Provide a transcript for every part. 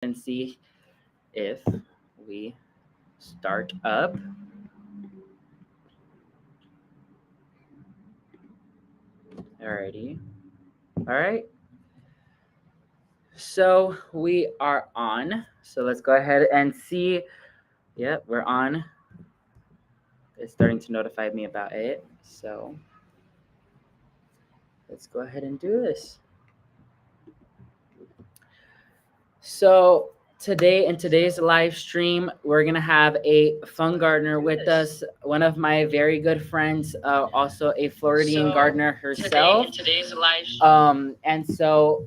and see if we start up. Alrighty. All right. So we are on. So let's go ahead and see. Yep, we're on. It's starting to notify me about it. So let's go ahead and do this. So today in today's live stream, we're gonna have a fun gardener with us. One of my very good friends, also a Floridian gardener herself. And so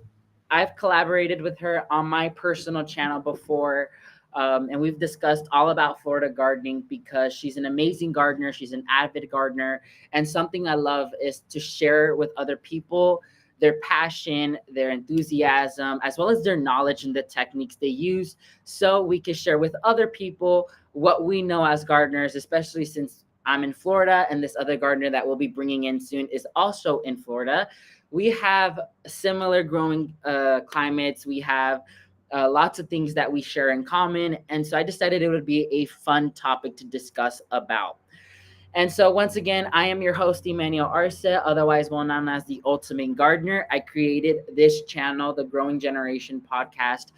I've collaborated with her on my personal channel before. And we've discussed all about Florida gardening because she's an amazing gardener. She's an avid gardener. And something I love is to share with other people their passion, their enthusiasm, as well as their knowledge and the techniques they use, so we can share with other people what we know as gardeners, especially since I'm in Florida and this other gardener that we'll be bringing in soon is also in Florida. We have similar growing climates. We have lots of things that we share in common. And so I decided it would be a fun topic to discuss about. And so, once again, I am your host, Emmanuel Arce, otherwise well known as the Ultimate Gardener. I created this channel, the Growing Generation podcast,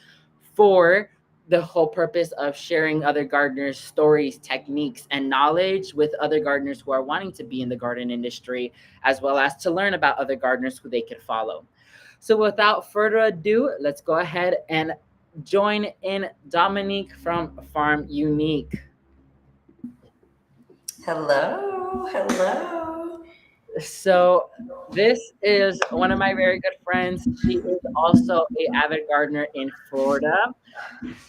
for the whole purpose of sharing other gardeners' stories, techniques, and knowledge with other gardeners who are wanting to be in the garden industry, as well as to learn about other gardeners who they could follow. So, without further ado, let's go ahead and join in Dominique from Farm Unique. Hello, hello. So this is one of my very good friends. She is also a avid gardener in Florida.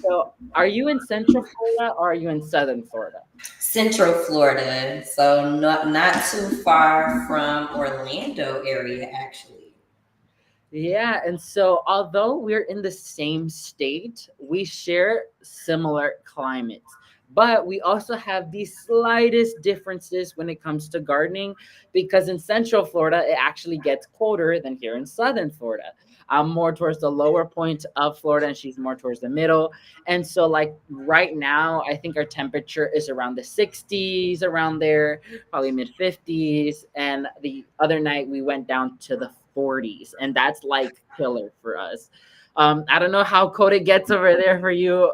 So are you in Central Florida or are you in Southern Florida? Central Florida, so not too far from Orlando area actually. Yeah, and so although we're in the same state, we share similar climates. But we also have the slightest differences when it comes to gardening because in Central Florida, it actually gets colder than here in Southern Florida. I'm more towards the lower point of Florida and she's more towards the middle. And so, like right now, I think our temperature is around the 60s, around there, probably mid 50s. And the other night, we went down to the 40s, and that's like killer for us. I don't know how cold it gets over there for you,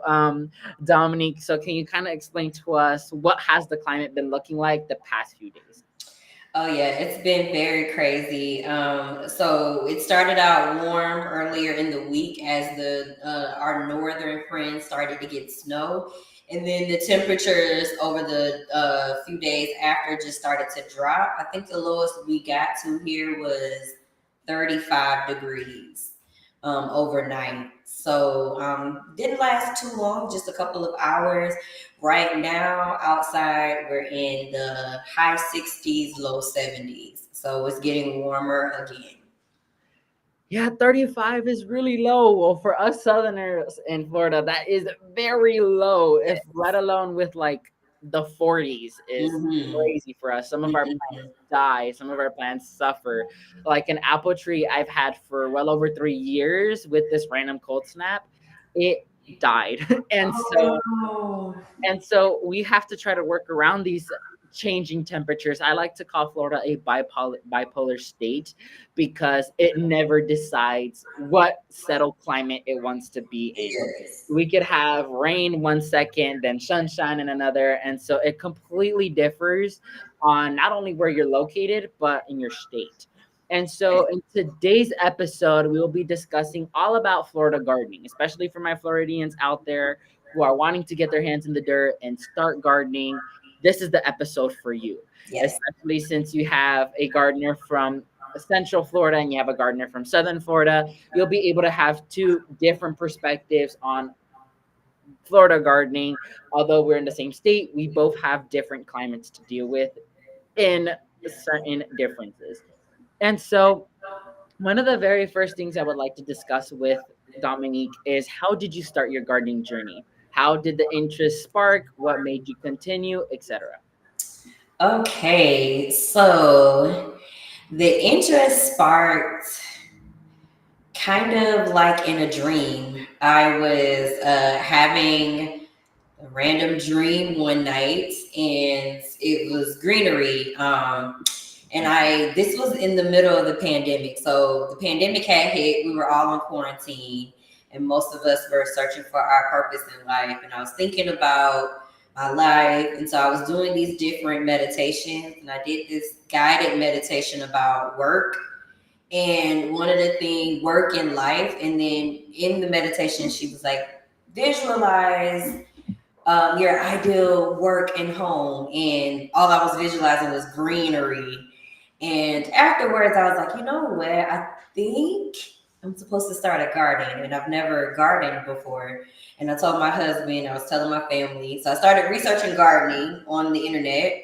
Dominique. So can you kind of explain to us what has the climate been looking like the past few days? Oh yeah, it's been very crazy. So it started out warm earlier in the week as the our northern friends started to get snow, and then the temperatures over the few days after just started to drop. I think the lowest we got to here was 35 degrees overnight. So didn't last too long, just a couple of hours. Right now, outside, we're in the high 60s, low 70s. So it's getting warmer again. Yeah, 35 is really low. Well, for us Southerners in Florida, that is very low, if let alone with like the 40s is Mm-hmm. crazy for us. Some of our Mm-hmm. plants die, some of our plants suffer. Like an apple tree I've had for well over 3 years with this random cold snap, it died. and Oh so no. and so we have to try to work around these changing temperatures. I like to call Florida a bipolar state because it never decides what settled climate it wants to be in. Yes. We could have rain 1 second, then sunshine in another. And so it completely differs on not only where you're located, but in your state. And so in today's episode, we will be discussing all about Florida gardening, especially for my Floridians out there who are wanting to get their hands in the dirt and start gardening. This is the episode for you, Yes. especially since you have a gardener from Central Florida and you have a gardener from Southern Florida. You'll be able to have two different perspectives on Florida gardening. Although we're in the same state, we both have different climates to deal with in certain differences. And so, one of the very first things I would like to discuss with Dominique is how did you start your gardening journey? How did the interest spark? What made you continue, etc.? Okay, so the interest sparked kind of like in a dream. I was having a random dream one night, and it was greenery. And this was in the middle of the pandemic. So the pandemic had hit, we were all in quarantine, and most of us were searching for our purpose in life. And I was thinking about my life. And so I was doing these different meditations, and I did this guided meditation about work. And one of the things, work in life. And then in the meditation, she was like, visualize your ideal work and home. And all I was visualizing was greenery. And afterwards, I was like, you know what? I think I'm supposed to start a garden, and I've never gardened before. And I told my husband, I was telling my family. So I started researching gardening on the internet.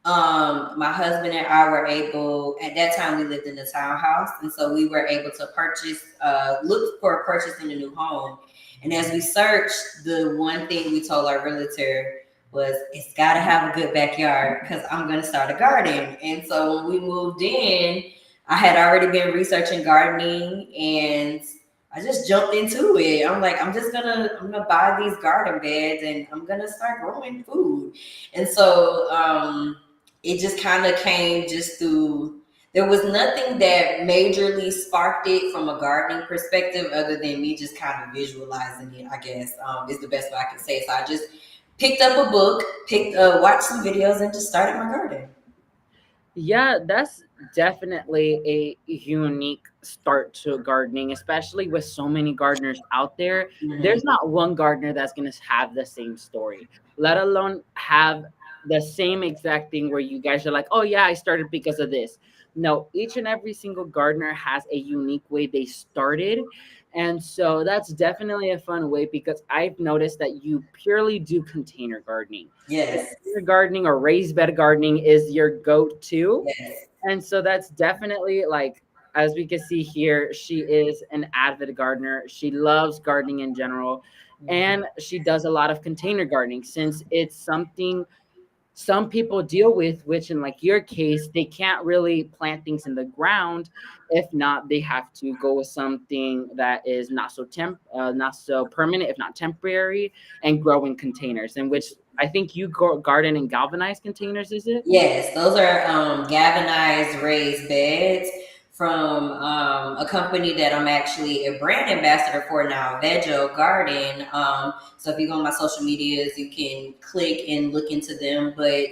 My husband and I were able, at that time we lived in a townhouse, and so we were able to look for purchasing a new home. And as we searched, the one thing we told our realtor was, it's got to have a good backyard because I'm going to start a garden. And so when we moved in, I had already been researching gardening, and I just jumped into it. I'm like, I'm gonna buy these garden beds, and I'm gonna start growing food. And so it just kind of came just through. There was nothing that majorly sparked it from a gardening perspective, other than me just kind of visualizing it. I guess is the best way I can say. So I just picked up a book, watched some videos, and just started my garden. Yeah, that's definitely a unique start to gardening, especially with so many gardeners out there. Mm-hmm. There's not one gardener that's going to have the same story, let alone have the same exact thing where you guys are like, oh, yeah, I started because of this. No, each and every single gardener has a unique way they started. And so that's definitely a fun way because I've noticed that you purely do container gardening. Yes. Container gardening or raised bed gardening is your go-to. Yes. And so that's definitely like, as we can see here, she is an avid gardener. She loves gardening in general. Mm-hmm. And she does a lot of container gardening since it's something some people deal with, which in like your case, they can't really plant things in the ground. If not, they have to go with something that is not so permanent, if not temporary, and grow in containers. In which I think you garden in galvanized containers, is it? Yes, those are galvanized raised beds from a company that I'm actually a brand ambassador for now, Vejo Garden. So if you go on my social medias, you can click and look into them. But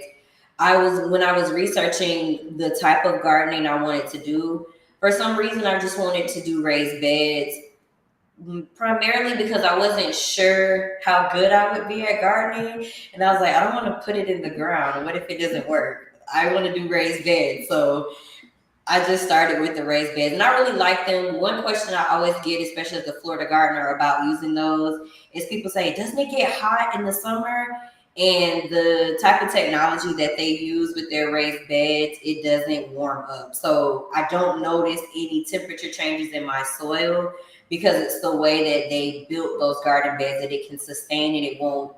when I was researching the type of gardening I wanted to do, for some reason I just wanted to do raised beds, primarily because I wasn't sure how good I would be at gardening. And I was like, I don't want to put it in the ground. What if it doesn't work? I want to do raised beds. So I just started with the raised beds, and I really like them. One question I always get, especially as a Florida gardener, about using those is people say, doesn't it get hot in the summer? And the type of technology that they use with their raised beds, it doesn't warm up. So I don't notice any temperature changes in my soil because it's the way that they built those garden beds that it can sustain and it won't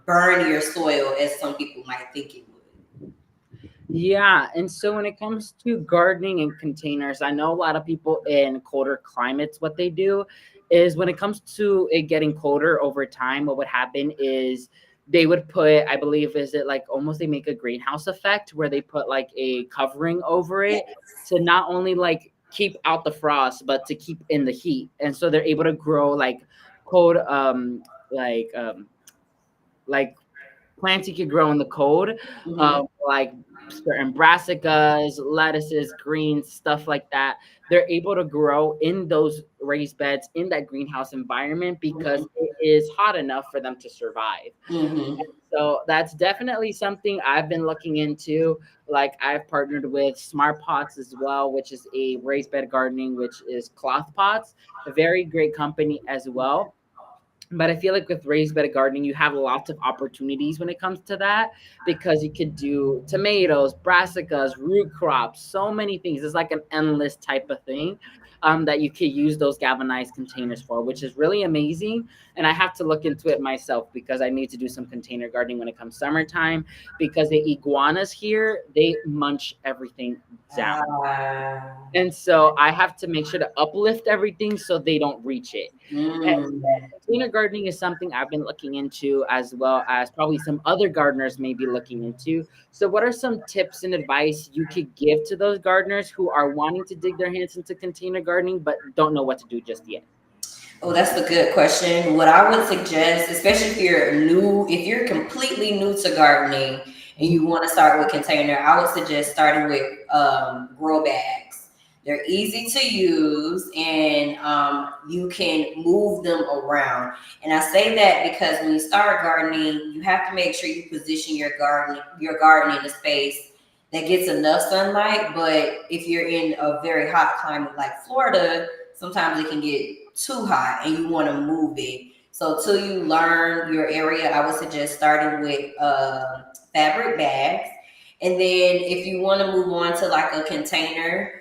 burn your soil as some people might think it would. Yeah, and so when it comes to gardening in containers, I know a lot of people in colder climates, what they do is when it comes to it getting colder over time, what would happen is they would put, I believe, is it like almost they make a greenhouse effect where they put like a covering over Yeah. it to not only like keep out the frost, but to keep in the heat. And so they're able to grow like cold, like, like plants you could grow in the cold, Mm-hmm. like certain brassicas, lettuces, greens, stuff like that. They're able to grow in those raised beds in that greenhouse environment because it is hot enough for them to survive. Mm-hmm. So that's definitely something I've been looking into. Like I've partnered with Smart Pots as well, which is a raised bed gardening, which is cloth pots, a very great company as well. But I feel like with raised bed gardening, you have lots of opportunities when it comes to that because you could do tomatoes, brassicas, root crops, so many things. It's like an endless type of thing that you could use those galvanized containers for, which is really amazing. and I have to look into it myself because I need to do some container gardening when it comes summertime, because the iguanas here, they munch everything down. Ah. And so I have to make sure to uplift everything so they don't reach it. And Mm. container gardening is something I've been looking into, as well as probably some other gardeners may be looking into. So, what are some tips and advice you could give to those gardeners who are wanting to dig their hands into container gardening but don't know what to do just yet? Oh, that's a good question. What I would suggest, especially if you're new, if you're completely new to gardening and you want to start with container, I would suggest starting with grow bags. They're easy to use, and you can move them around. And I say that because when you start gardening, you have to make sure you position your garden in a space that gets enough sunlight. But if you're in a very hot climate like Florida, sometimes it can get too hot and you want to move it. So till you learn your area, I would suggest starting with fabric bags. And then if you want to move on to like a container,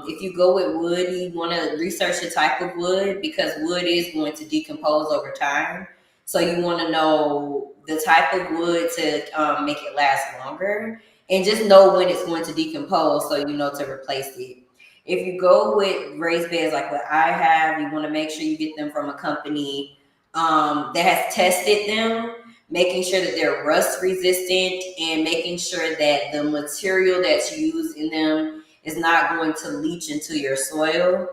if you go with wood, you want to research the type of wood because wood is going to decompose over time. So you want to know the type of wood to make it last longer, and just know when it's going to decompose so you know to replace it. If you go with raised beds like what I have, you want to make sure you get them from a company that has tested them, making sure that they're rust resistant and making sure that the material that's used in them is not going to leach into your soil.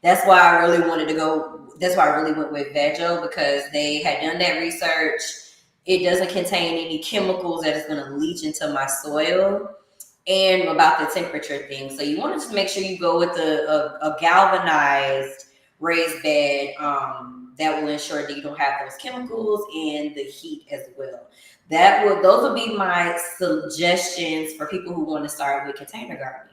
That's why I really wanted to go. That's why I really went with Veggie because they had done that research. It doesn't contain any chemicals that is going to leach into my soil, and about the temperature thing. So you want to just make sure you go with a galvanized raised bed that will ensure that you don't have those chemicals and the heat as well. Those will be my suggestions for people who want to start with container gardening.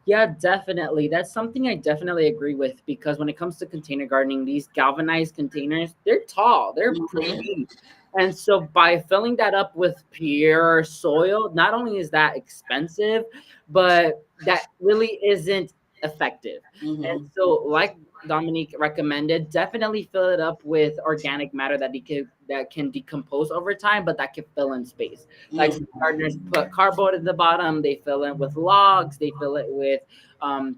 Yeah, definitely. That's something I definitely agree with, because when it comes to container gardening, these galvanized containers, they're tall, they're pretty Mm-hmm. deep. And so by filling that up with pure soil, not only is that expensive, but that really isn't effective. And Mm-hmm. so, like Dominique recommended, definitely fill it up with organic matter that can decompose over time, but that can fill in space. Like some Mm-hmm. gardeners put cardboard at the bottom, they fill it with logs, they fill it with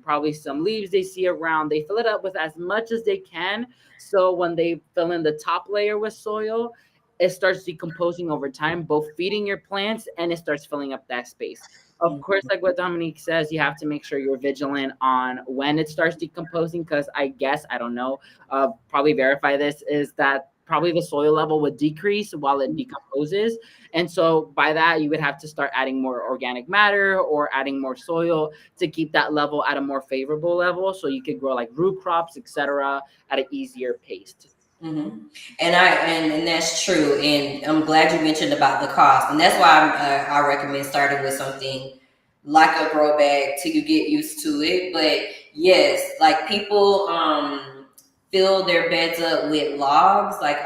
probably some leaves they see around. They fill it up with as much as they can. So when they fill in the top layer with soil, it starts decomposing over time, both feeding your plants and it starts filling up that space. Of course, like what Dominique says, you have to make sure you're vigilant on when it starts decomposing, because I guess, I don't know, probably verify this, is that probably the soil level would decrease while it decomposes. And so by that, you would have to start adding more organic matter or adding more soil to keep that level at a more favorable level so you could grow like root crops, etc., at an easier pace. Mm-hmm. And that's true. And I'm glad you mentioned about the cost, and that's why I recommend starting with something like a grow bag till you get used to it. But yes, like people fill their beds up with logs. Like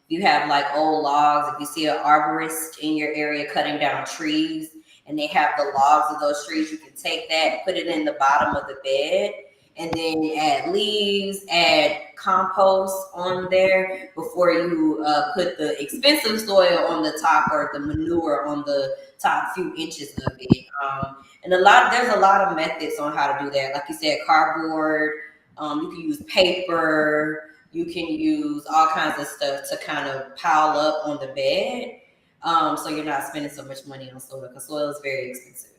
you have like old logs. If you see an arborist in your area cutting down trees, and they have the logs of those trees, you can take that, put it in the bottom of the bed, and then you add leaves, add compost on there before you put the expensive soil on the top or the manure on the top few inches of it. And there's a lot of methods on how to do that. Like you said, cardboard. You can use paper. You can use all kinds of stuff to kind of pile up on the bed, so you're not spending so much money on soil because soil is very expensive.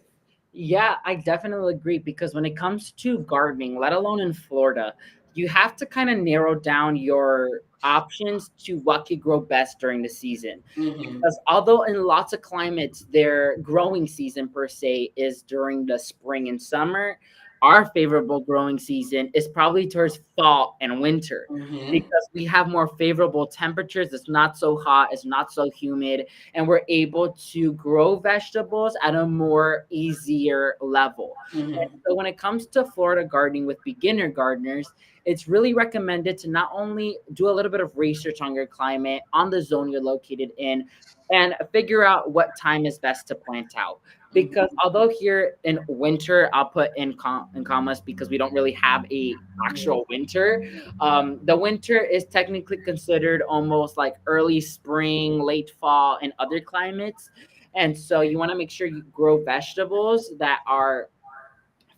Yeah, I definitely agree, because when it comes to gardening, let alone in Florida, you have to kind of narrow down your options to what could grow best during the season. Mm-hmm. Because although in lots of climates their growing season per se is during the spring and summer, our favorable growing season is probably towards fall and winter, Mm-hmm. because we have more favorable temperatures. It's not so hot, it's not so humid, and we're able to grow vegetables at a more easier level. And Mm-hmm. so when it comes to Florida gardening with beginner gardeners, it's really recommended to not only do a little bit of research on your climate, on the zone you're located in, and figure out what time is best to plant out. because although here in winter, I'll put in commas because we don't really have a actual winter. The winter is technically considered almost like early spring, late fall in other climates. And so you want to make sure you grow vegetables that are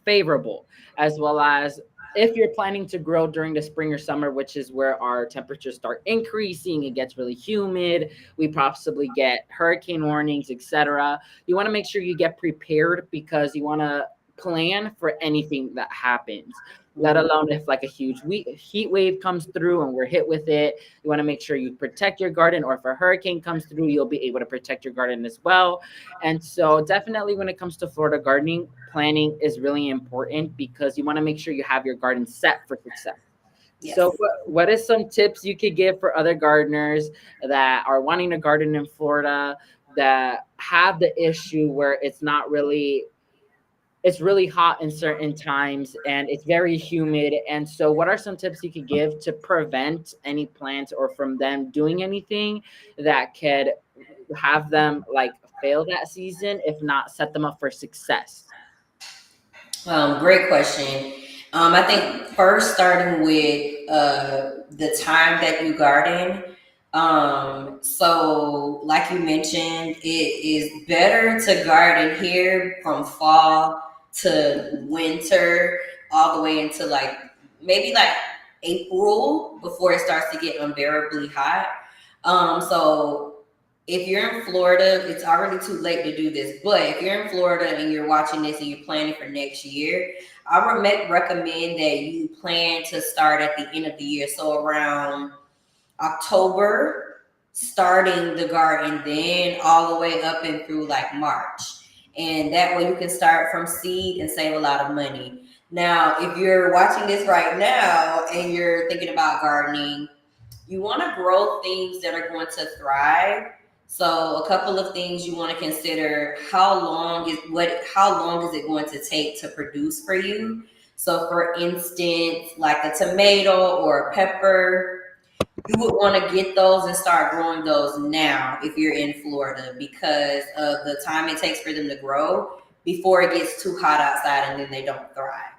favorable, as well as if you're planning to grow during the spring or summer, which is where our temperatures start increasing, it gets really humid, we possibly get hurricane warnings, etc. You want to make sure you get prepared because you want to plan for anything that happens, let Mhm. alone if like a huge heat wave comes through and we're hit with it. You want to make sure you protect your garden, or if a hurricane comes through, you'll be able to protect your garden as well. And so, definitely, when it comes to Florida gardening, planning is really important because you want to make sure you have your garden set for success. Yes. So, what is some tips you could give for other gardeners that are wanting to garden in Florida that have the issue where it's really hot in certain times and it's very humid? And so, what are some tips you could give to prevent any plants or from them doing anything that could have them like fail that season, if not set them up for success? Great question. I think first starting with the time that you garden. So, like you mentioned, it is better to garden here from fall to winter, all the way into like maybe like April before it starts to get unbearably hot. So if you're in Florida, it's already too late to do this. But if you're in Florida and you're watching this and you're planning for next year, I would recommend that you plan to start at the end of the year. So around October, starting the garden, then all the way up and through like March. And that way you can start from seed and save a lot of money. Now, if you're watching this right now and you're thinking about gardening, you want to grow things that are going to thrive. So a couple of things you want to consider: how long is it going to take to produce for you? So for instance, like a tomato or a pepper, you would want to get those and start growing those now if you're in Florida, because of the time it takes for them to grow before it gets too hot outside and then they don't thrive.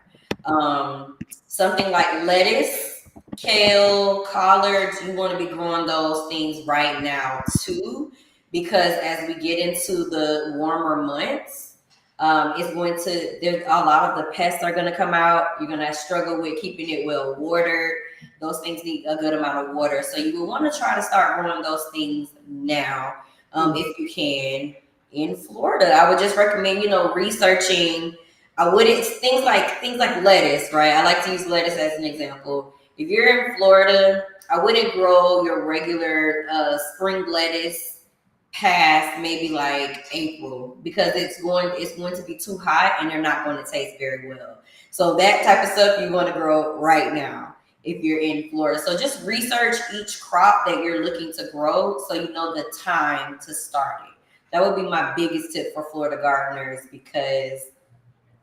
Something like lettuce, kale, collards, you want to be growing those things right now too, because as we get into the warmer months, there's a lot of the pests are going to come out. You're going to struggle with keeping it well watered. Those things need a good amount of water. So you will want to try to start growing those things now, if you can. In Florida, I would just recommend, researching. I wouldn't things like lettuce, right? I like to use lettuce as an example. If you're in Florida, I wouldn't grow your regular spring lettuce past maybe like April, because it's going to be too hot and they're not going to taste very well. So that type of stuff you want to grow right now if you're in Florida. So just research each crop that you're looking to grow so you know the time to start it. That would be my biggest tip for Florida gardeners, because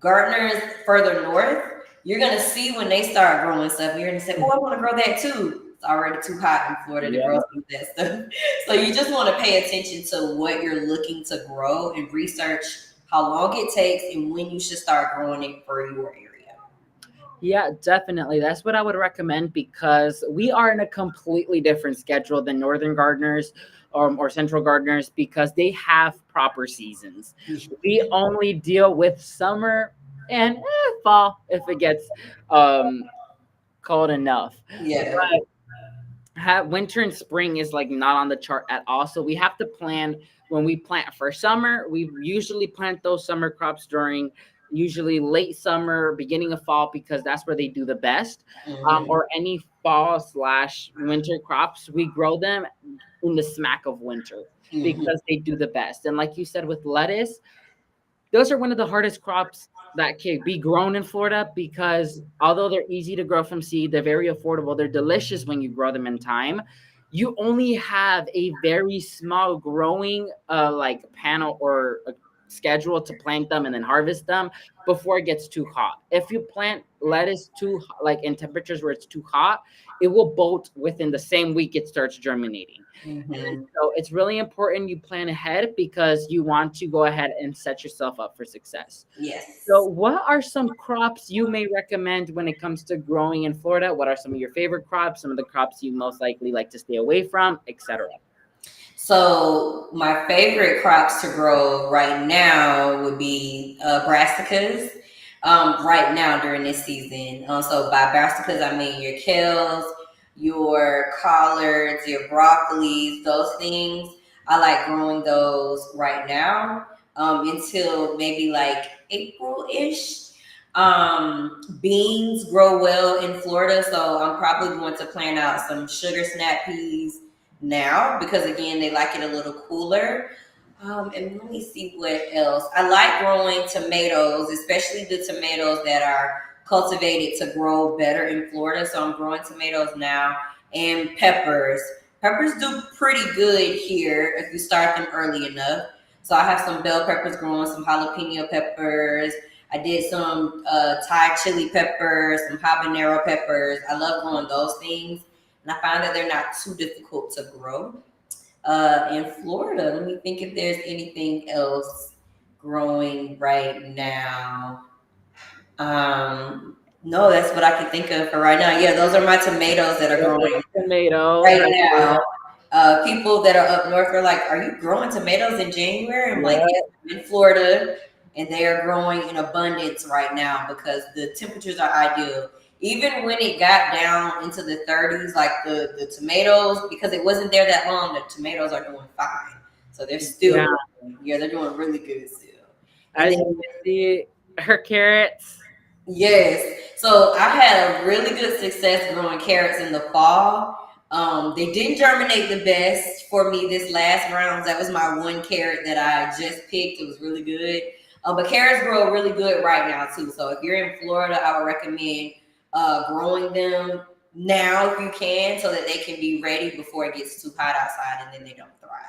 gardeners further north, you're gonna see when they start growing stuff, you're gonna say, "Oh, I want to grow that too." It's already too hot in Florida to Yeah. grow some of that stuff. So you just want to pay attention to what you're looking to grow and research how long it takes and when you should start growing it for your area. Yeah, definitely. That's what I would recommend because we are in a completely different schedule than northern gardeners, or central gardeners, because they have proper seasons. We only deal with summer and fall if it gets um, cold enough. Yeah. Winter and spring is like not on the chart at all. So we have to plan when we plant for summer. We usually plant those summer crops during usually late summer, beginning of fall, because that's where they do the best. Hmm. Or any fall slash winter crops, we grow them in the smack of winter Hmm. because they do the best. And like you said with lettuce, those are one of the hardest crops that can be grown in Florida because although they're easy to grow from seed, they're very affordable, they're delicious when you grow them in time. You only have a very small growing like panel or schedule to plant them and then harvest them before it gets too hot. If you plant lettuce like in temperatures where it's too hot, it will bolt within the same week it starts germinating. And Hmm. so it's really important you plan ahead because you want to go ahead and set yourself up for success. So, Yes. what are some crops you may recommend when it comes to growing in Florida? What are some of your favorite crops? Some of the crops you most likely like to stay away from, etc. So my favorite crops to grow right now would be brassicas. Right now during this season. So by brassicas, I mean your kales, your collards, your broccolis, those things. I like growing those right now until maybe like April-ish. Beans grow well in Florida, so I'm probably going to plant out some sugar snap peas now because again they like it a little cooler. And let me see what else. I like growing tomatoes, especially the tomatoes that are cultivated to grow better in Florida. So I'm growing tomatoes now and peppers. Peppers do pretty good here if you start them early enough. So I have some bell peppers growing, some jalapeno peppers. I did some Thai chili peppers, some habanero peppers. I love growing those things. And I find that they're not too difficult to grow. In Florida, let me think if there's anything else growing right now. No, that's what I can think of for right now. Yeah, those are my tomatoes that are Those are growing the tomatoes right right now. there. People that are up north are like, "Are you growing tomatoes in January?" I'm like, Yeah, "Yes, I'm in Florida, and they are growing in abundance right now because the temperatures are ideal." Even when it got down into the 30s, like the tomatoes, because it wasn't there that long, the tomatoes are doing fine. So they're still yeah. growing. Yeah, they're doing really good still. And As then you can see, her carrots. yes. So I had a really good success growing carrots in the fall. They didn't germinate the best for me this last round. That was my one carrot that I just picked. It was really good. But carrots grow really good right now too. So if you're in Florida, I would recommend growing them now if you can, so that they can be ready before it gets too hot outside and then they don't thrive.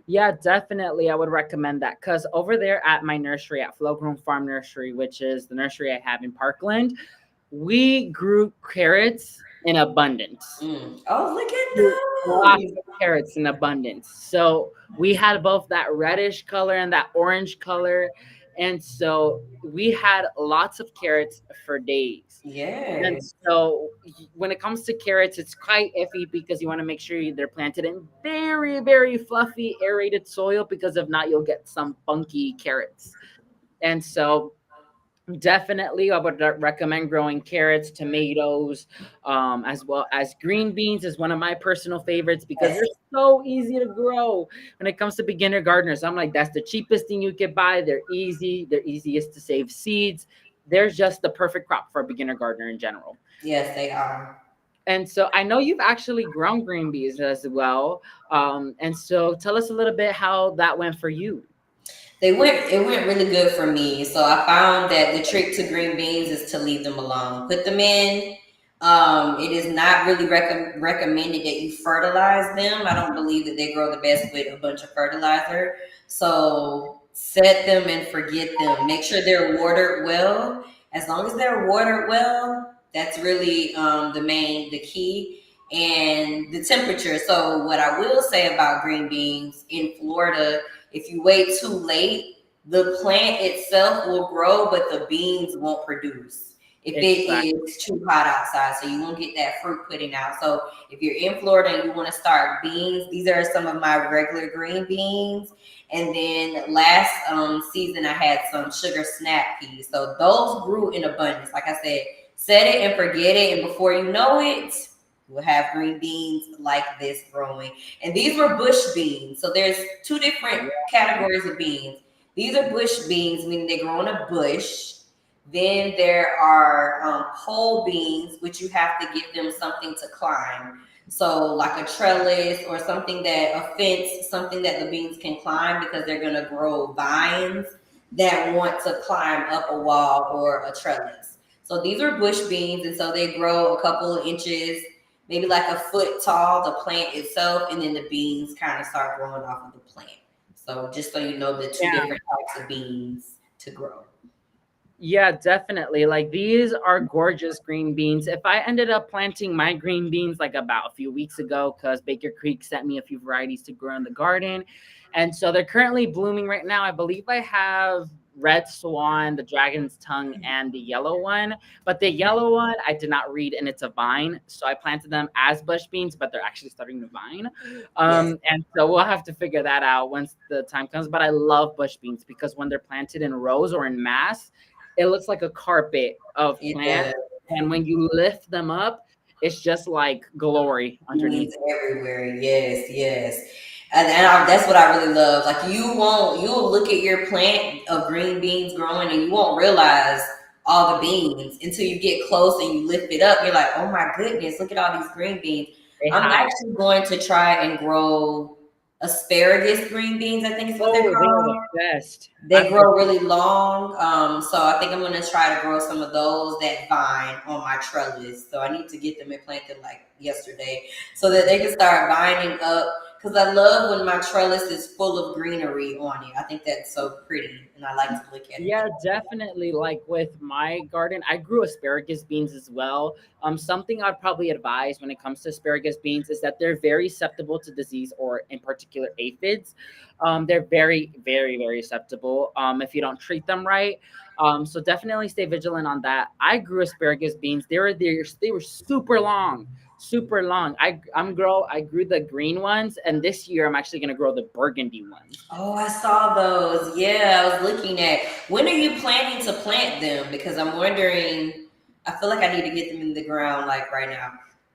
Yeah, definitely. I would recommend that because over there at my nursery at Flow Grown Farm Nursery, which is the nursery I have in Parkland, we grew carrots in abundance. Mm. Oh, look Lots at of carrots in abundance. So we had both that reddish color and that orange color. And so we had lots of carrots for days. those. And Yes. so when it comes to carrots, it's quite iffy because you want to make sure they're planted in very, very fluffy, aerated soil because if not, you'll get some funky carrots. And so definitely, I would recommend growing carrots, tomatoes, as well as green beans is one of my personal favorites because they're Yes. so easy to grow. When it comes to beginner gardeners, I'm like, that's the cheapest thing you could buy. They're easy. They're easiest to save seeds. They're just the perfect crop for a beginner gardener in general. Yes, they are. And so I know you've actually grown green beans as well. And so tell us a little bit how that went for you. It went really good for me. So I found that the trick to green beans is to leave them alone. Put them in. It is not really recommended that you fertilize them. I don't believe that they grow the best with a bunch of fertilizer. So set them and forget them. Make sure they're watered well. As long as they're watered well, that's really the key, and the temperature. So what I will say about green beans in Florida, if you wait too late, the plant itself will grow, but the beans won't produce if it Exactly. is too hot outside. So you won't get that fruit putting out. So if you're in Florida and you want to start beans, these are some of my regular green beans. And then last season, I had some sugar snap peas. So those grew in abundance. Like I said, set it and forget it. And before you know it, we'll have green beans like this growing. And these were bush beans. So there's two different categories of beans. These are bush beans, meaning they grow in a bush. Then there are pole beans, which you have to give them something to climb. So like a trellis or something that a fence, something that the beans can climb because they're going to grow vines that want to climb up a wall or a trellis. So these are bush beans, and so they grow a couple of inches, maybe like a foot tall, the plant itself, and then the beans kind of start growing off of the plant. So just so you know, the two Yeah. different types of beans to grow. Yeah, definitely. Like these are gorgeous green beans. If I ended up planting my green beans like about a few weeks ago, because Baker Creek sent me a few varieties to grow in the garden. And so they're currently blooming right now. I believe I have red swan, the dragon's tongue, and the yellow one. But the yellow one I did not read, and it's a vine. So I planted them as bush beans, but they're actually starting to vine. Yes, And so we'll have to figure that out once the time comes. But I love bush beans because when they're planted in rows or in mass, it looks like a carpet of it plants. does. And when you lift them up, it's just like glory underneath. Beans everywhere. Yes, yes. And that's what I really love. Like you'll look at your plant of green beans growing and you won't realize all the beans until you get close and you lift it up. You're like, oh my goodness, look at all these green beans. They I'm hide. actually going to try and grow asparagus green beans, I think is what they're Oh, they are the called. best. They grow really long, so I think I'm gonna try to grow some of those that vine on my trellis. So I need to get them and plant them like yesterday, so that they can start vining up. Because I love when my trellis is full of greenery on it. I think that's so pretty, and I like to look at it Yeah, that definitely. Like with my garden, I grew asparagus beans as well. Something I'd probably advise when it comes to asparagus beans is that they're very susceptible to disease or, in particular, aphids. They're very, very, very susceptible if you don't treat them right. So definitely stay vigilant on that. I grew asparagus beans. They were super long, super long. I grew the green ones, and this year I'm actually gonna grow the burgundy ones. Oh, I saw those. Yeah, I was looking at. When are you planning to plant them? Because I'm wondering. I feel like I need to get them in the ground like right now.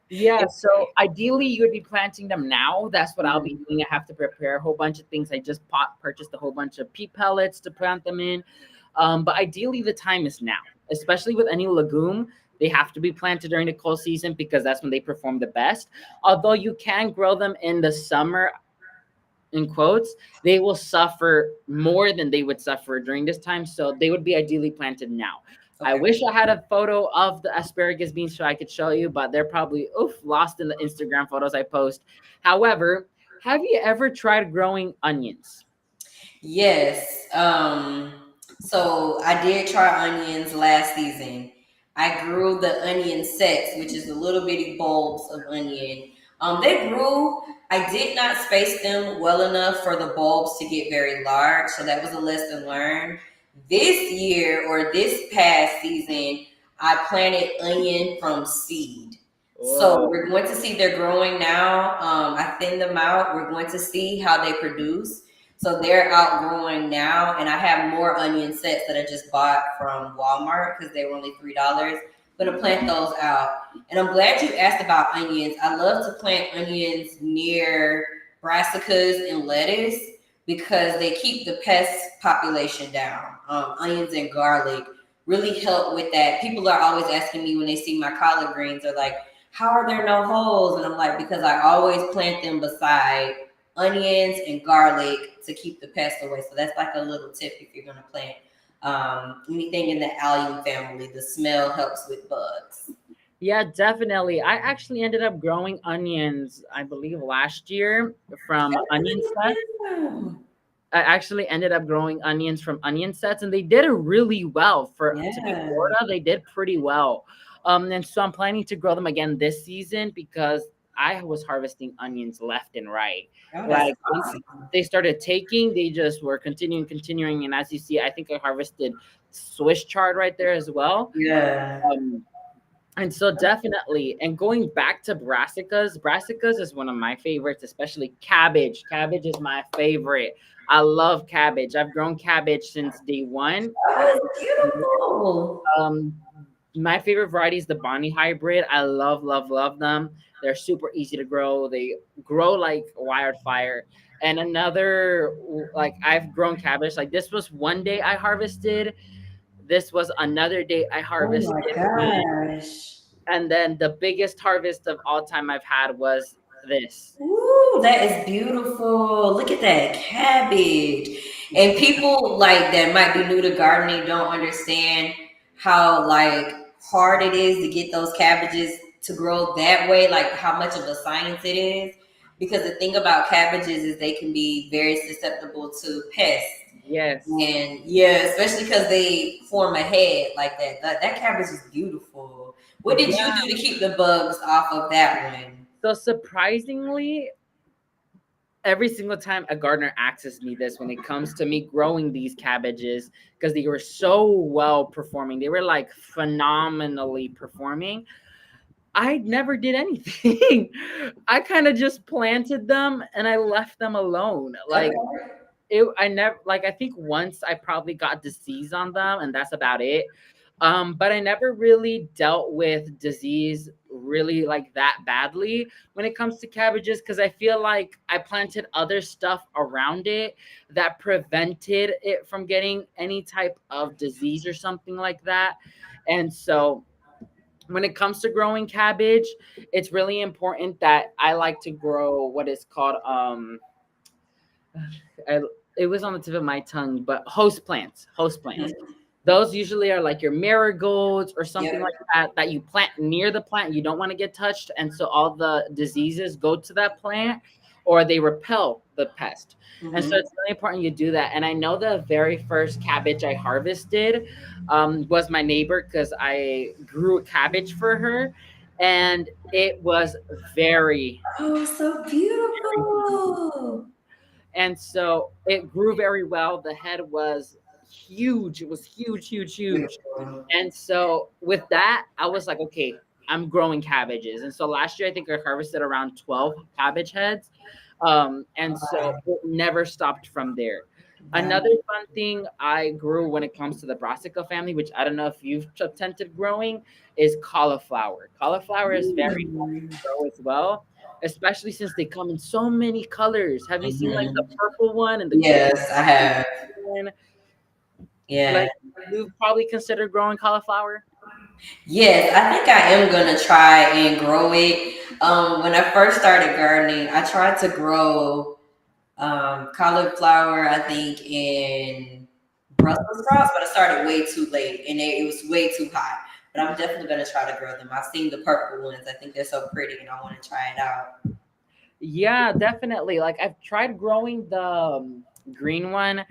Yeah, so ideally you would be planting them now. That's what I'll be Mhm. doing. I have to prepare a whole bunch of things. I just purchased a whole bunch of pea pellets to plant them in. But ideally the time is now, especially with any legume. They have to be planted during the cold season because that's when they perform the best. Although you can grow them in the summer, in quotes, they will suffer more than they would suffer during this time. So they would be ideally planted now. I Okay. wish I had a photo of the asparagus beans so I could show you, but they're probably lost in the Instagram photos I post. However, have you ever tried growing onions? Yes. So I did try onions last season. I grew the onion sets, which is the little bitty bulbs of onion. They grew. I did not space them well enough for the bulbs to get very large, so that was a lesson learned. This year or this past season, I planted onion from seed. So Oh, we're going to see they're growing now. I thinned them out. We're going to see how they produce. So they're outgrowing now, and I have more onion sets that I just bought from Walmart because they were only $3. I'm gonna plant those out. And I'm glad you asked about onions. I love to plant onions near brassicas and lettuce because they keep the pest population down. Onions and garlic really help with that. People are always asking me when they see my collard greens, they're like, how are there no holes? And I'm like, because I always plant them beside onions and garlic to keep the pests away. So that's like a little tip if you're gonna plant anything in the allium family. The smell helps with bugs. yeah, definitely. I actually ended up growing onions, I believe, last year from onion sets. I actually ended up growing onions from onion sets, and they did really well for to be Yeah. Florida. They did pretty well, and so I'm planning to grow them again this season because I was harvesting onions left and right. Oh, that's Like once awesome. they started taking, they just were continuing, and as you see, I think I harvested Swiss chard right there as well. Yeah. Um, and so definitely, and going back to brassicas, brassicas is one of my favorites, especially cabbage. Cabbage is my favorite. I love cabbage. I've grown cabbage since day one. Oh, it's beautiful. Um, my favorite variety is the Bonnie hybrid. I love, love, love them. They're super easy to grow. They grow like wildfire. And another, like I've grown cabbage. Like this was one day I harvested. This was another day I Oh my harvested. gosh. And then the biggest harvest of all time I've had was this. Ooh, that is beautiful. Look at that cabbage. And people like that might be new to gardening don't understand how like hard it is to get those cabbages to grow that way, like how much of a science it is. because the thing about cabbages is they can be very susceptible to pests. Yes. And yeah, especially because they form a head like that. That cabbage is beautiful. What did you Yeah. do to keep the bugs off of that one? So surprisingly, every single time a gardener asks me this when it comes to me growing these cabbages, because they were so well performing, they were like phenomenally performing. I never did anything. I kind of just planted them and I left them alone. Like Okay. I never, like, I think once I probably got disease on them and that's about it. But I never really dealt with disease really like that badly when it comes to cabbages, because I feel like I planted other stuff around it that prevented it from getting any type of disease or something like that. And so when it comes to growing cabbage, it's really important that I like to grow what is called I, it was on the tip of my tongue, but host plants, host plants. Mhm. Those usually are like your marigolds or something Yep. like that you plant near the plant. You don't want to get touched, and so all the diseases go to that plant, or they repel the pest. And so Hmm. it's really important you do that. And I know the very first cabbage I harvested was my neighbor, because I grew a cabbage for her, and it was very, Oh, so very beautiful. and so it grew very well. The head was huge. It was huge, huge, huge. Beautiful. And so with that, I was like, okay, I'm growing cabbages. And so last year, I think I harvested around 12 cabbage heads. And so it never stopped from there. Another Wow. fun thing I grew when it comes to the brassica family, which I don't know if you've attempted growing, is cauliflower. Cauliflower is very fun to Mm. grow as well, especially since they come in so many colors. Have you seen like the Mhm. purple one and the green Yes, I have. one? Yeah. Like, you've probably considered growing cauliflower. Yes, I think I am gonna try and grow it. When I first started gardening, I tried to grow cauliflower, I think in Brussels sprouts, but I started way too late and it was way too hot. But I'm definitely gonna try to grow them. I've seen the purple ones. I think they're so pretty, and I want to try it out. Yeah, definitely. Like, I've tried growing the green one,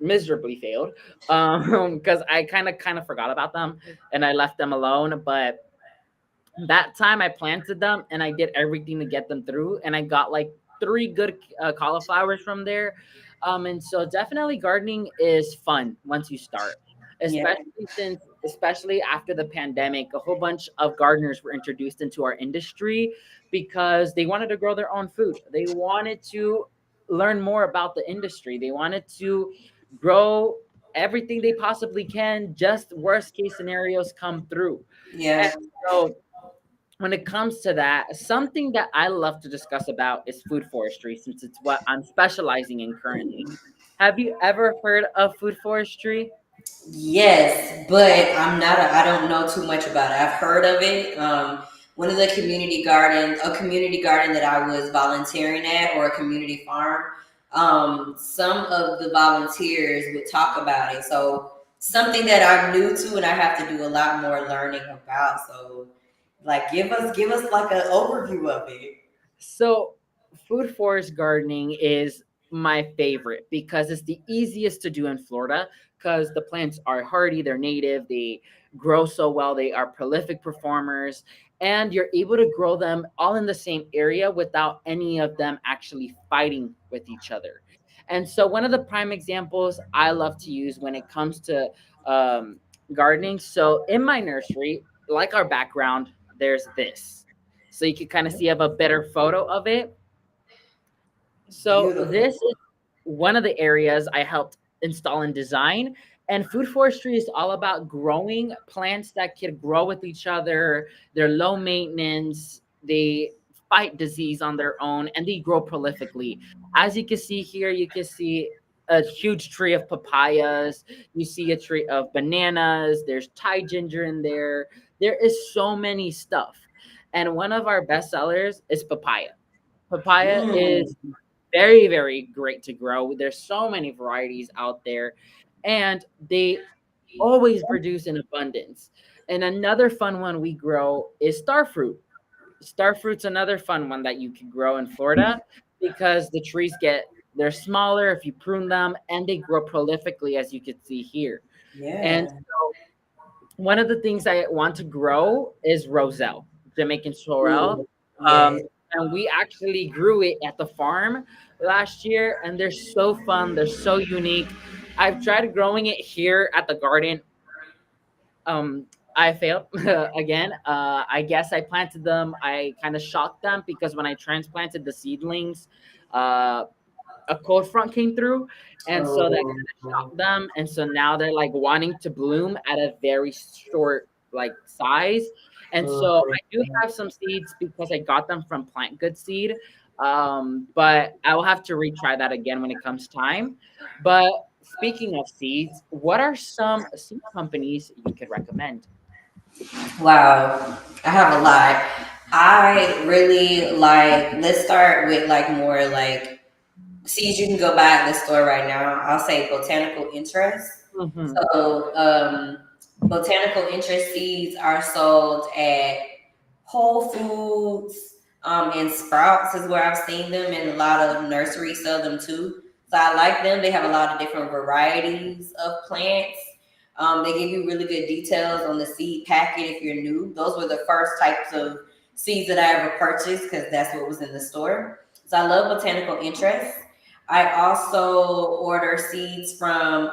miserably failed, because I kind of forgot about them and I left them alone. But that time I planted them and I did everything to get them through, and I got like three good cauliflowers from there. And so definitely gardening is fun once you start, Yeah, especially after the pandemic, a whole bunch of gardeners were introduced into our industry because they wanted to grow their own food. They wanted to learn more about the industry. They wanted to grow everything they possibly can, just worst case scenarios come through. yeah. And so when it comes to that, something that I love to discuss about is food forestry, since it's what I'm specializing in currently. Have you ever heard of food forestry? Yes, but I don't know too much about it. I've heard of it. One of the a community garden that I was volunteering at, or a community farm. Some of the volunteers would talk about it. So something that I'm new to, and I have to do a lot more learning about. So, like, give us like an overview of it. So, food forest gardening is my favorite because it's the easiest to do in Florida, because the plants are hardy, they're native, they grow so well, they are prolific performers, and you're able to grow them all in the same area without any of them actually fighting with each other. And so, one of the prime examples I love to use when it comes to um, gardening, so in my nursery, like our background, there's this, so you can kind of see I have a better photo of it. So Beautiful. this is one of the areas I helped install and design. And food forestry is all about growing plants that can grow with each other. They're low maintenance. They fight disease on their own and they grow prolifically. As you can see here, you can see a huge tree of papayas. You see a tree of bananas. There's Thai ginger in there. There is so many stuff. And one of our best sellers is papaya. Papaya Mm. is very, very great to grow. There's so many varieties out there, and they always produce in abundance. And another fun one we grow is star fruit. Star fruit's another fun one that you can grow in Florida because the trees they're smaller if you prune them, and they grow prolifically as you can see here. And Yeah. one of the things I want to grow is roselle, Jamaican sorrel. Ooh, Um, yes. and we actually grew it at the farm last year, and they're so fun. They're so unique. I've tried growing it here at the garden. Um, I failed again. I guess I planted them. I kind of shocked them because when I transplanted the seedlings, uh, a cold front came through, and so that kind Oh, of shocked them, and so now they're like wanting to bloom at a very short like size. And so I do have some seeds because I got them from Plant Good Seed, but I will have to retry that again when it comes time. But speaking of seeds, what are some seed companies you could recommend? wow. I have a lot. I really like, let's start with like more like seeds you can go buy at the store right now. I'll say botanical interest. Hmm. So, botanical interest seeds are sold at Whole Foods, and Sprouts is where I've seen them, and a lot of nurseries sell them too. So I like them. They have a lot of different varieties of plants. They give you really good details on the seed packet if you're new. Those were the first types of seeds that I ever purchased because that's what was in the store. So I love botanical interest. I also order seeds from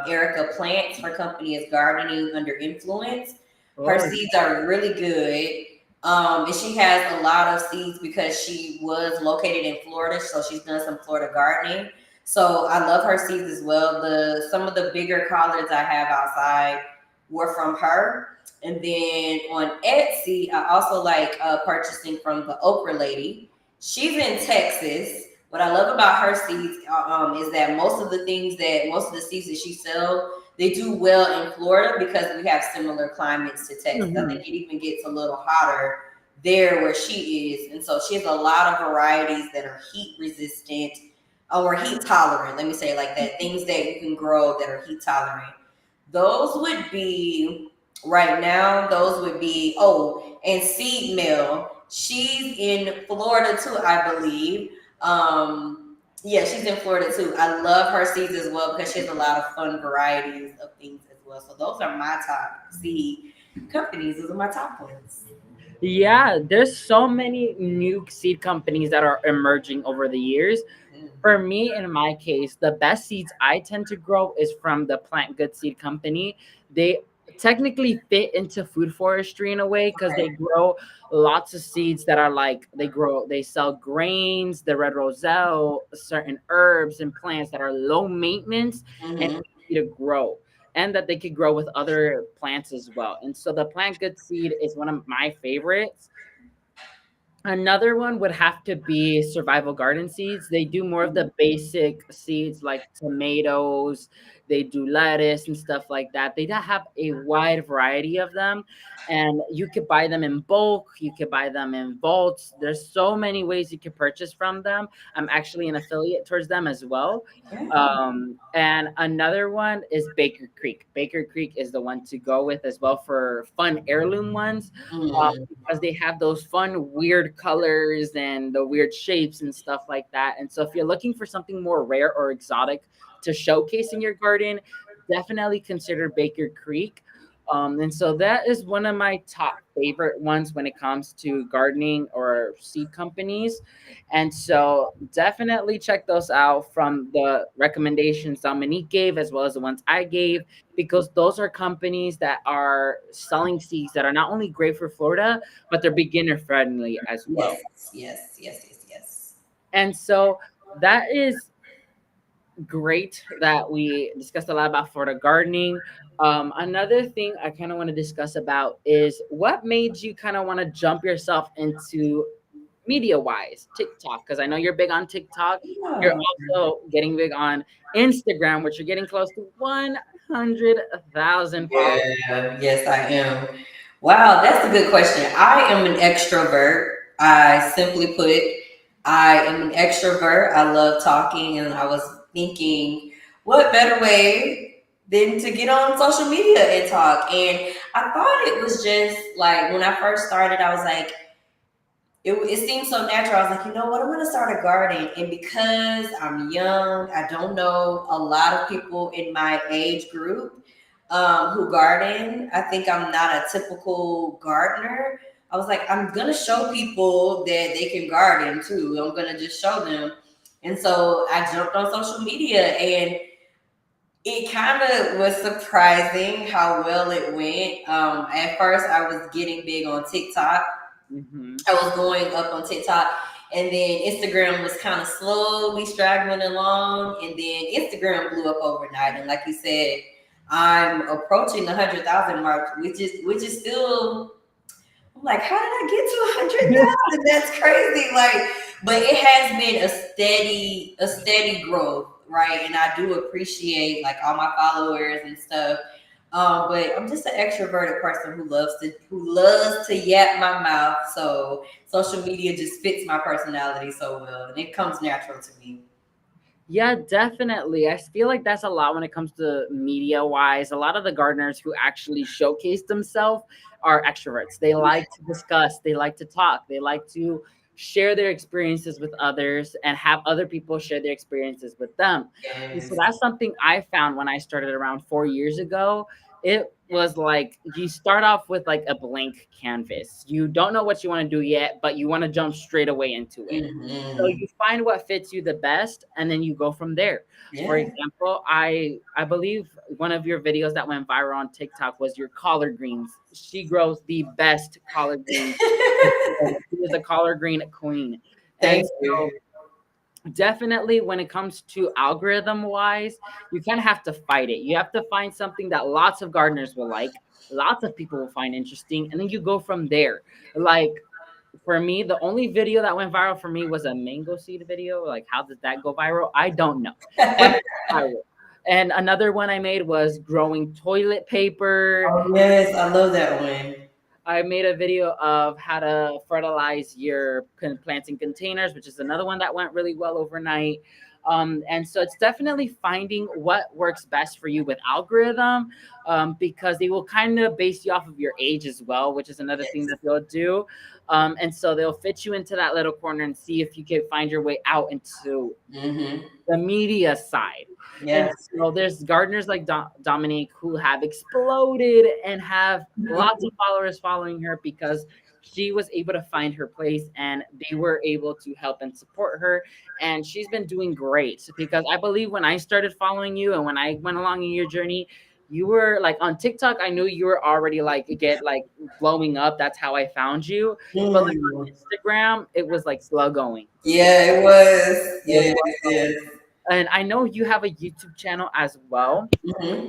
Erica Plants. Her company is Gardening Under Influence. Her Oh, seeds are really good. And she has a lot of seeds because she was located in Florida, so she's done some Florida gardening. So I love her seeds as well. The some of the bigger collards I have outside were from her. And then on Etsy, I also like purchasing from the Okra Lady. She's in Texas. What I love about her seeds is that most of the seeds that she sells, they do well in Florida because we have similar climates to Texas. I hmm. think it even gets a little hotter there where she is, and so she has a lot of varieties that are heat resistant or heat tolerant. Let me say it like that. Things that you can grow that are heat tolerant. Those would be right now. Those would be and Seed Mill. She's in Florida too, I believe. Yeah, she's in Florida too. I love her seeds as well because she has a lot of fun varieties of things as well. So those are my top seed companies. Those are my top ones. Yeah, there's so many new seed companies that are emerging over the years. For me, in my case, the best seeds I tend to grow is from the Plant Good Seed Company. They technically fit into food forestry in a way because they grow lots of seeds that are like they sell grains, the red roselle, certain herbs and plants that are low maintenance and Mm-hmm. easy to grow. And that they could grow with other plants as well. And so the Plant Good Seed is one of my favorites. Another one would have to be survival garden seeds. They do more of the basic seeds like tomatoes, they do lettuce and stuff like that. They have a wide variety of them, and you could buy them in bulk, you could buy them in vaults. There's so many ways you could purchase from them. I'm actually an affiliate towards them as well. Yeah. And another one is Baker Creek. Baker Creek is the one to go with as well for fun heirloom ones, Mm. because they have those fun, weird colors and the weird shapes and stuff like that. And so, if you're looking for something more rare or exotic to showcase in your garden, definitely consider Baker Creek. And so that is one of my top favorite ones when it comes to gardening or seed companies. And so definitely check those out from the recommendations Dominique gave as well as the ones I gave, because those are companies that are selling seeds that are not only great for Florida, but they're beginner friendly as well. Yes. Yes. Yes. Yes. Yes. And so that is great that we discussed a lot about Florida gardening. Another thing I kind of want to discuss about is what made you kind of want to jump yourself into media wise TikTok, because I know you're big on TikTok. You're Yeah. also getting big on Instagram, which you're getting close to 100,000 followers. Yes, I am. Wow, that's a good question. I am an extrovert. I simply put, I am an extrovert. I love talking, and I was thinking, what better way than to get on social media and talk? And I thought it was just like when I first started, I was like, it seemed so natural. I was like, you know what, I'm gonna start a garden. And because I'm young, I don't know a lot of people in my age group who garden. I think I'm not a typical gardener. I was like, I'm gonna show people that they can garden too. I'm gonna just show them. And so I jumped on social media, and it kind of was surprising how well it went. At first, I was getting big on TikTok. Mm-hmm. I was going up on TikTok, and then Instagram was kind of slowly straggling along, and then Instagram blew up overnight. And like you said, I'm approaching the 100,000 mark, which is still. I'm like, how did I get to 100,000? That's crazy. Like, but it has been a steady growth, right? And I do appreciate like all my followers and stuff. But I'm just an extroverted person who loves to yap my mouth. So social media just fits my personality so well, and it comes natural to me. Yeah, definitely. I feel like that's a lot when it comes to media wise. A lot of the gardeners who actually showcase themselves are extroverts. They like to discuss, they like to talk, they like to share their experiences with others and have other people share their experiences with them. And so Yes. that's something I found when I started around 4 years ago. It was like you start off with like a blank canvas. You don't know what you want to do yet, but you want to jump straight away into it. So Hmm. you find what fits you the best, and then you go from there. For Yeah. example, I believe one of your videos that went viral on TikTok was your collard greens. She grows the best collard greens. She is a collard green queen. And Thank so you. definitely when it comes to algorithm wise, you kind of have to fight it. You have to find something that lots of gardeners will like, lots of people will find interesting, and then you go from there. Like for me, the only video that went viral for me was a mango seed video. Like, how did that go viral? I don't know, but it went viral. And another one I made was growing toilet paper. Oh yes, I love that one. I made a video of how to fertilize your plants in containers, which is another one that went really well overnight. And so it's definitely finding what works best for you with algorithm, because they will kind of base you off of your age as well, which is another thing Yes. that they'll do. And so they'll fit you into that little corner and see if you can find your way out into Hmm. the media side. And Yeah. so there's gardeners like Dominique who have exploded and have lots of followers following her because she was able to find her place and they were able to help and support her. And she's been doing great because I believe when I started following you and when I went along in your journey, you were like on TikTok. I knew you were already like blowing up. That's how I found you. But like Mm. on Instagram, it was like slow going. Yeah, it was. It Yes, was. yes. And I know you have a YouTube channel as well. Hmm.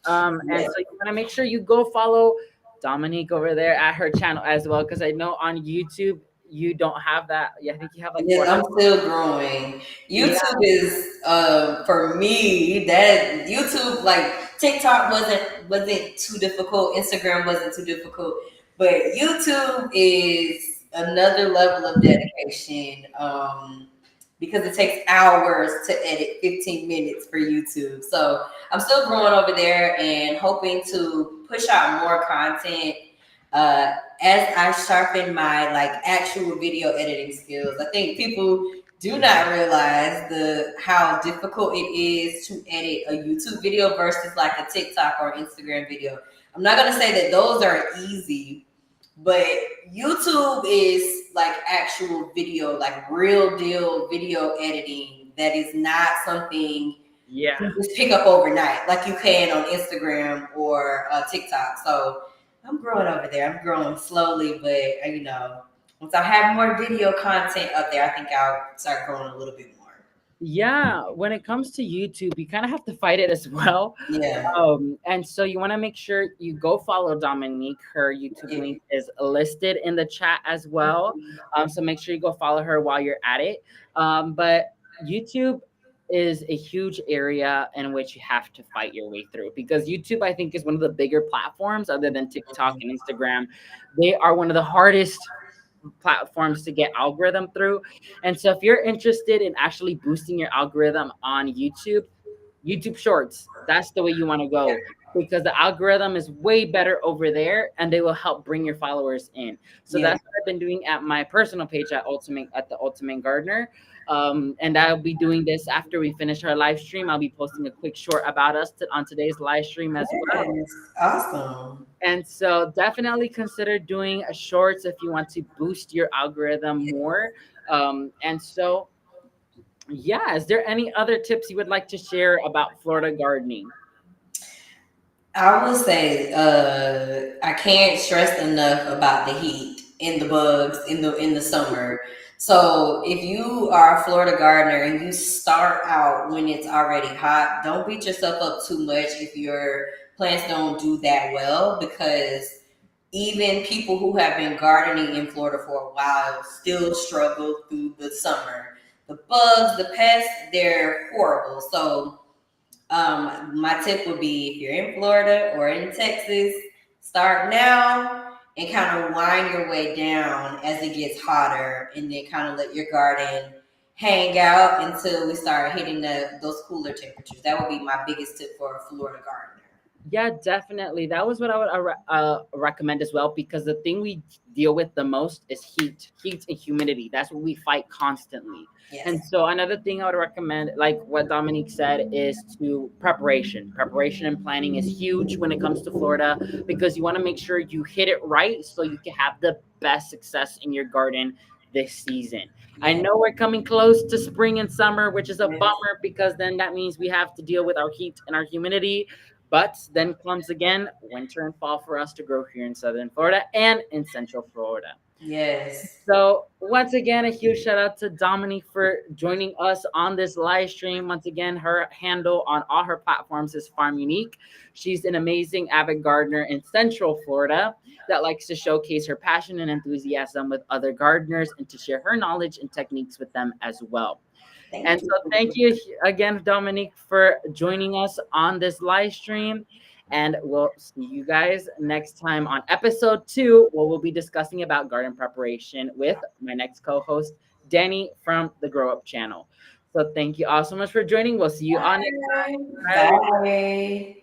And Yes. so you want to make sure you go follow Dominique over there at her channel as well, because I know on YouTube you don't have that. Yeah, I think you have like Yes, 400. I'm still growing. Yeah, YouTube is for me, that YouTube, like TikTok wasn't too difficult, Instagram wasn't too difficult, but YouTube is another level of dedication. Because it takes hours to edit 15 minutes for YouTube. So I'm still growing over there and hoping to push out more content uh, as I sharpen my like actual video editing skills. I think people do not realize the how difficult it is to edit a YouTube video versus like a TikTok or Instagram video. I'm not gonna say that those are easy, but YouTube is like actual video, like real deal video editing that is not something yeah. you just pick up overnight like you can on Instagram or TikTok. So I'm growing over there. I'm growing slowly, but once I have more video content up there, I think I'll start growing a little bit more. Yeah, when it comes to YouTube, you kind of have to fight it as well. Yeah. And so you want to make sure you go follow Dominique. Her YouTube Yeah. link is listed in the chat as well. So make sure you go follow her while you're at it. But YouTube is a huge area in which you have to fight your way through because YouTube, I think, is one of the bigger platforms other than TikTok and Instagram. They are one of the hardest platforms to get algorithm through. And so if you're interested in actually boosting your algorithm on YouTube, YouTube Shorts, that's the way you want to go. because the algorithm is way better over there and they will help bring your followers in. So Yeah. that's what I've been doing at my personal page at the Ultimate Gardener. And I'll be doing this after we finish our live stream. I'll be posting a quick short about us on today's live stream as well. Yes. Awesome. And so definitely consider doing a shorts if you want to boost your algorithm more. And so, yeah, is there any other tips you would like to share about Florida gardening? I would say I can't stress enough about the heat and the bugs in the summer. So if you are a Florida gardener and you start out when it's already hot, don't beat yourself up too much if your plants don't do that well, because even people who have been gardening in Florida for a while still struggle through the summer. The bugs, the pests, they're horrible. So my tip would be, if you're in Florida or in Texas, start now and kind of wind your way down as it gets hotter, and then kind of let your garden hang out until we start hitting those cooler temperatures. That would be my biggest tip for a Florida gardener. Yeah, definitely. That was what I would recommend as well, because the thing we deal with the most is heat and humidity. That's what we fight constantly. And Yes. so another thing I would recommend, like what Dominique said, is to preparation. Preparation and planning is huge when it comes to Florida, because you want to make sure you hit it right so you can have the best success in your garden this season. I Yes. know we're coming close to spring and summer, which is a Yes. bummer because then that means we have to deal with our heat and our humidity. But then comes again winter and fall for us to grow here in Southern Florida and in Central Florida. Yes. So once again, a huge shout out to Dominique for joining us on this live stream. Once again, her handle on all her platforms is Farm Unique. She's an amazing avid gardener in Central Florida that likes to showcase her passion and enthusiasm with other gardeners and to share her knowledge and techniques with them as well. And Thank so you. thank you again, Dominique, for joining us on this live stream. And we'll see you guys next time on episode 2, where we'll be discussing about garden preparation with my next co-host, Danny from the Grow Up channel. So thank you all so much for joining. We'll see you all next Bye. time. Bye. Bye.